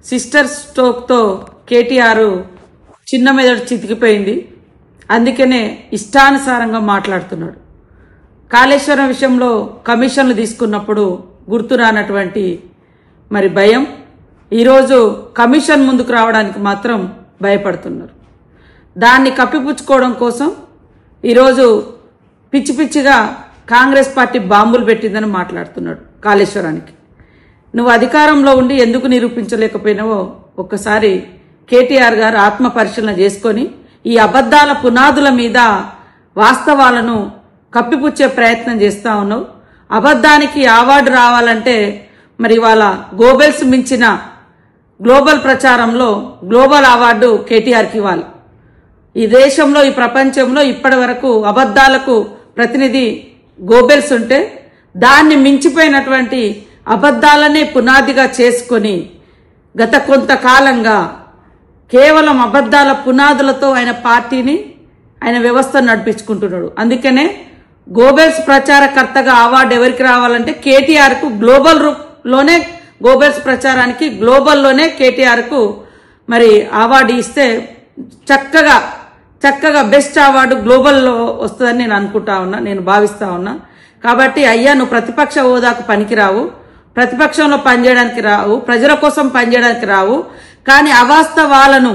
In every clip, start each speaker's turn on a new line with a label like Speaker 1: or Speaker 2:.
Speaker 1: Sister స్ట్రోక్తో KTR చిన్న మెదడు చితికిపోయింది. అందుకనే ఇష్టానుసారంగా మాట్లాడుతున్నాడు. కాళేశ్వరం విషయంలో కమిషన్లు తీసుకున్నప్పుడు గుర్తురానటువంటి మరి భయం, ఈరోజు కమిషన్ ముందుకు రావడానికి మాత్రం భయపడుతున్నారు. దాన్ని కప్పిపుచ్చుకోవడం కోసం ఈరోజు పిచ్చి పిచ్చిగా కాంగ్రెస్ పార్టీ బాంబులు పెట్టిందని మాట్లాడుతున్నాడు. కాళేశ్వరానికి నువ్వు అధికారంలో ఉండి ఎందుకు నిరూపించలేకపోయినావో ఒక్కసారి కేటీఆర్ గారు ఆత్మ పరిశీలన చేసుకొని ఈ అబద్ధాల పునాదుల మీద వాస్తవాలను కప్పిపుచ్చే ప్రయత్నం చేస్తా ఉన్నావు. అబద్ధానికి అవార్డు రావాలంటే మరి వాళ్ళ గోబెల్స్ మించిన గ్లోబల్ ప్రచారంలో గ్లోబల్ అవార్డు కేటీఆర్కి ఇవ్వాలి. ఈ దేశంలో ఈ ప్రపంచంలో ఇప్పటి వరకు అబద్ధాలకు ప్రతినిధి గోబెల్స్ ఉంటే దాన్ని మించిపోయినటువంటి అబద్ధాలనే పునాదిగా చేసుకొని గత కొంతకాలంగా కేవలం అబద్ధాల పునాదులతో ఆయన పార్టీని ఆయన వ్యవస్థను నడిపించుకుంటున్నాడు. అందుకనే గోబెల్స్ ప్రచారకర్తగా అవార్డు ఎవరికి రావాలంటే కేటీఆర్కు గ్లోబల్లోనే గోబెల్స్ ప్రచారానికి గ్లోబల్లోనే కేటీఆర్కు మరి అవార్డు ఇస్తే చక్కగా బెస్ట్ అవార్డు గ్లోబల్లో వస్తుందని నేను అనుకుంటా ఉన్నా, నేను భావిస్తా ఉన్నా. కాబట్టి అయ్యా నువ్వు ప్రతిపక్ష హోదాకు పనికిరావు, ప్రతిపక్షంలో పనిచేయడానికి రావు, ప్రజల కోసం పనిచేయడానికి రావు. కానీ అవాస్తవాలను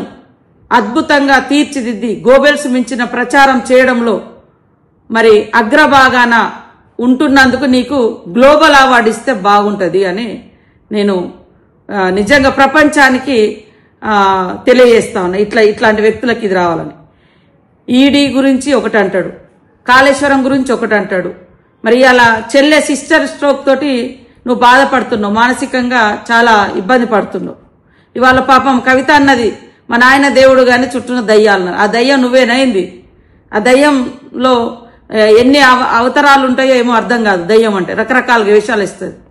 Speaker 1: అద్భుతంగా తీర్చిదిద్ది గోబెల్స్ మించిన ప్రచారం చేయడంలో మరి అగ్రభాగాన ఉంటున్నందుకు నీకు గ్లోబల్ అవార్డు ఇస్తే బాగుంటుంది అని నేను నిజంగా ప్రపంచానికి తెలియజేస్తా ఉన్నా. ఇట్లాంటి వ్యక్తులకు ఇది రావాలని. ఈడీ గురించి ఒకటి అంటాడు, కాళేశ్వరం గురించి ఒకటి అంటాడు. మరి అలా చెల్లె సిస్టర్ స్ట్రోక్ తోటి నువ్వు బాధపడుతున్నావు, మానసికంగా చాలా ఇబ్బంది పడుతున్నావు. ఇవాళ పాపం కవిత అన్నది మా నాయన దేవుడు కానీ చుట్టూన దయ్యాలన్నారు. ఆ దయ్యం నువ్వేనైంది. ఆ దయ్యంలో ఎన్ని అవతారాలు ఉంటాయో ఏమో అర్థం కాదు. దయ్యం అంటే రకరకాల వేషాలు ఇస్తుంది.